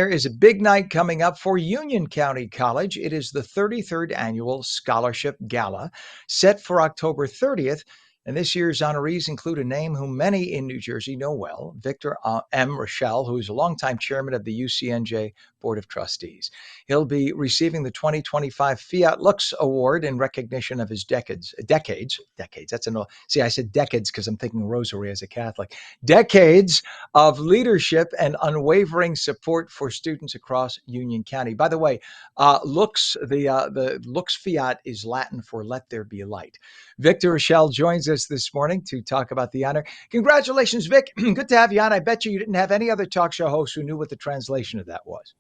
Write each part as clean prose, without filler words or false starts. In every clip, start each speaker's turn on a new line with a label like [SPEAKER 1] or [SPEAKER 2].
[SPEAKER 1] there is a big night coming up for Union County College. It is the 33rd Annual Scholarship Gala, set for October 30th. And this year's honorees include a name whom many in New Jersey know well, Victor M. Richel, who is a longtime chairman of the UCNJ Board of Trustees. He'll be receiving the 2025 Fiat Lux Award in recognition of his decades. That's see, I said decades because I'm thinking rosary as a Catholic. Decades of leadership and unwavering support for students across Union County. By the way, the Lux Fiat is Latin for "Let there be light." Victor Richel joins us this morning to talk about the honor. Congratulations, Vic. Good to have you on. I bet you didn't have any other talk show host who knew what the translation of that was.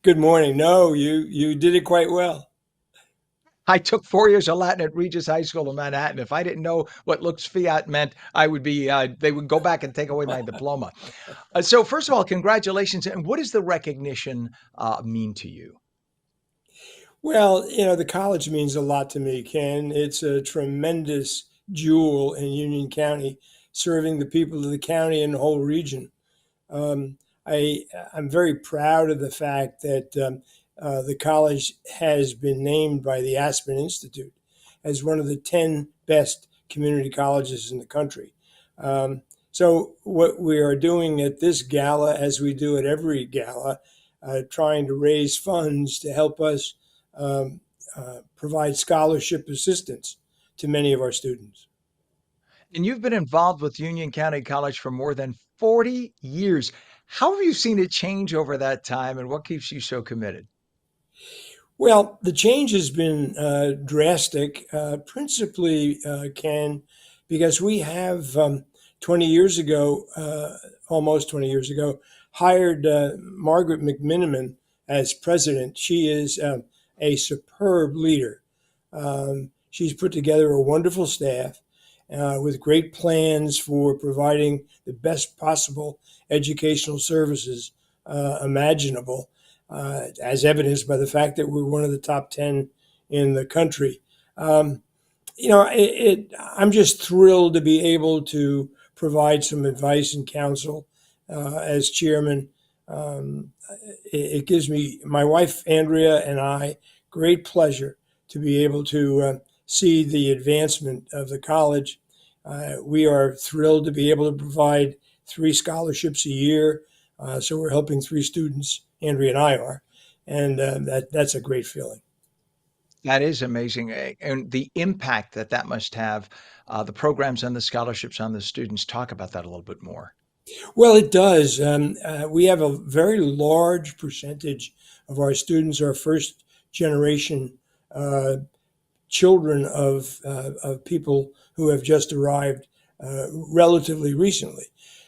[SPEAKER 2] Good morning. No, you did it quite well.
[SPEAKER 1] I took 4 years of Latin at Regis High School in Manhattan. If I didn't know what Lux Fiat meant, I would be, they would go back and take away my diploma. So first of all, congratulations. And what does the recognition mean to you?
[SPEAKER 2] Well, the college means a lot to me, Ken. It's a tremendous jewel in Union County, serving the people of the county and the whole region. I'm very proud of the fact that the college has been named by the Aspen Institute as one of the 10 best community colleges in the country. So what we are doing at this gala, as we do at every gala, trying to raise funds to help us provide scholarship assistance to many of our students.
[SPEAKER 1] And you've been involved with Union County College for more than 40 years. How have you seen it change over that time, and what keeps you so committed?
[SPEAKER 2] Well, the change has been drastic, principally, Ken, because we have 20 years ago, almost 20 years ago, hired Margaret McMiniman as president. She is a superb leader. She's put together a wonderful staff with great plans for providing the best possible educational services imaginable, as evidenced by the fact that we're one of the top 10 in the country. I'm just thrilled to be able to provide some advice and counsel as chairman. It gives me, my wife, Andrea, and I, great pleasure to be able to see the advancement of the college. We are thrilled to be able to provide 3 scholarships a year. So we're helping 3 students, Andrea and I are, and that's a great feeling.
[SPEAKER 1] That is amazing. And the impact that must have, the programs and the scholarships on the students. Talk about that a little bit more.
[SPEAKER 2] Well, it does. We have a very large percentage of our students are first generation children of people who have just arrived relatively recently.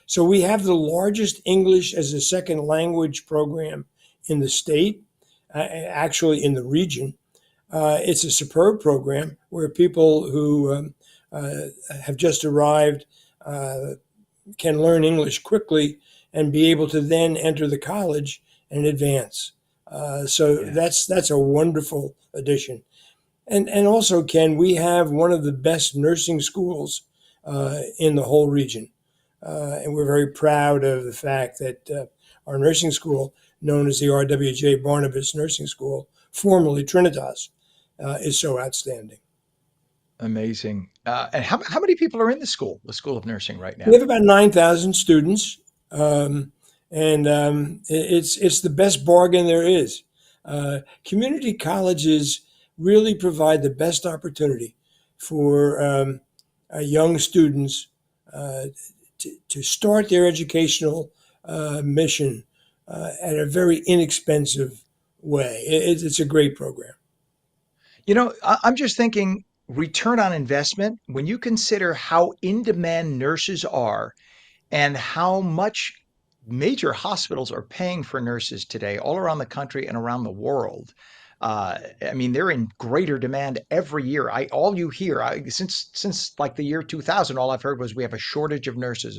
[SPEAKER 2] So we have the largest English as a second language program in the state, actually in the region. It's a superb program where people who have just arrived can learn English quickly and be able to then enter the college and advance. That's a wonderful addition. And also, Ken, we have one of the best nursing schools in the whole region. And we're very proud of the fact that our nursing school, known as the R.W.J. Barnabas Nursing School, formerly Trinitas, is so outstanding.
[SPEAKER 1] Amazing. And how many people are in the School of Nursing right now?
[SPEAKER 2] We have about 9,000 students, and it's the best bargain there is. Community colleges really provide the best opportunity for young students to start their educational mission at a very inexpensive way. It's a great program.
[SPEAKER 1] I'm just thinking return on investment when you consider how in demand nurses are and how much major hospitals are paying for nurses today all around the country and around the world. They're in greater demand every year. All you hear since like the year 2000, all I've heard was we have a shortage of nurses.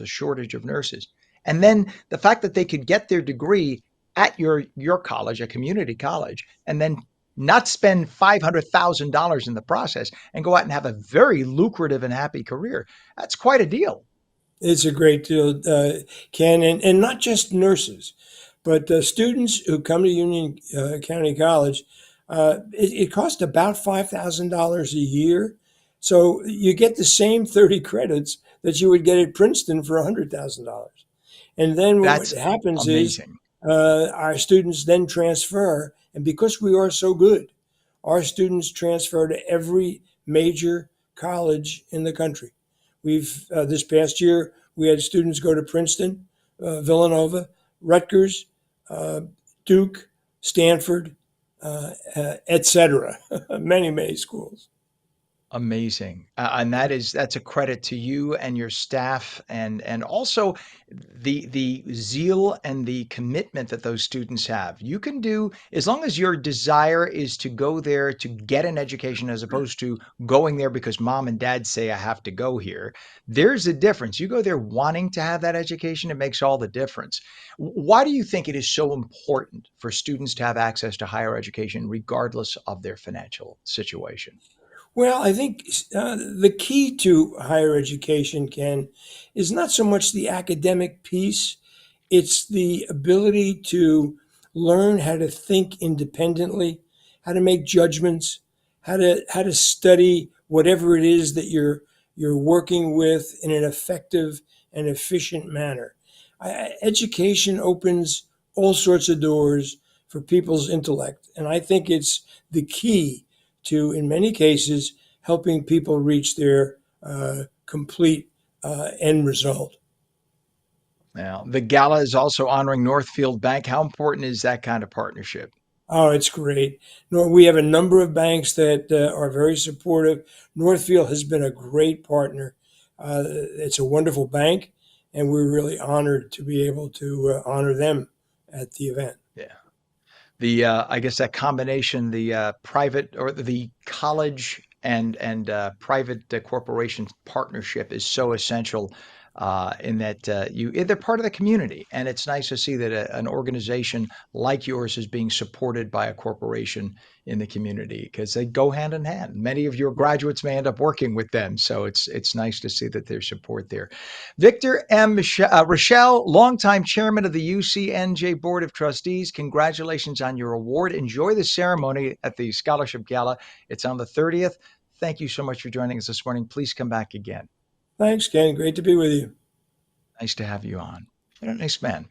[SPEAKER 1] And then the fact that they could get their degree at your college, a community college, and then not spend $500,000 in the process and go out and have a very lucrative and happy career. That's quite a deal.
[SPEAKER 2] It's a great deal, Ken, and not just nurses, But students who come to Union County College, it costs about $5,000 a year. So you get the same 30 credits that you would get at Princeton for $100,000. And then what
[SPEAKER 1] That's
[SPEAKER 2] happens is
[SPEAKER 1] amazing.
[SPEAKER 2] our students then transfer. And because we are so good, our students transfer to every major college in the country. We've this past year we had students go to Princeton, Villanova, Rutgers, uh, Duke, Stanford, etc. Many schools.
[SPEAKER 1] Amazing. And that's a credit to you and your staff and also the zeal and the commitment that those students have. You can do as long as your desire is to go there to get an education as opposed to going there because mom and dad say I have to go here. There's a difference. You go there wanting to have that education, it makes all the difference. Why do you think it is so important for students to have access to higher education regardless of their financial situation?
[SPEAKER 2] Well, I think the key to higher education, Ken, is not so much the academic piece, it's the ability to learn how to think independently, how to make judgments, how to study whatever it is that you're working with in an effective and efficient manner. Education opens all sorts of doors for people's intellect, and I think it's the key to, in many cases, helping people reach their complete end result.
[SPEAKER 1] Now, the gala is also honoring Northfield Bank. How important is that kind of partnership?
[SPEAKER 2] Oh, it's great. We have a number of banks that are very supportive. Northfield has been a great partner. It's a wonderful bank, and we're really honored to be able to honor them at the event.
[SPEAKER 1] Yeah. The I guess that combination, the private or the college and private corporation partnership is so essential in that they're part of the community, and it's nice to see that an organization like yours is being supported by a corporation in the community because they go hand in hand. Many of your graduates may end up working with them, so it's nice to see that there's support there. Victor M. Richel, longtime chairman of the UCNJ Board of Trustees, congratulations on your award. Enjoy the ceremony at the Scholarship Gala. It's on the 30th. Thank you so much for joining us this morning. Please come back again.
[SPEAKER 2] Thanks, Ken. Great to be with you.
[SPEAKER 1] Nice to have you on. What a nice man.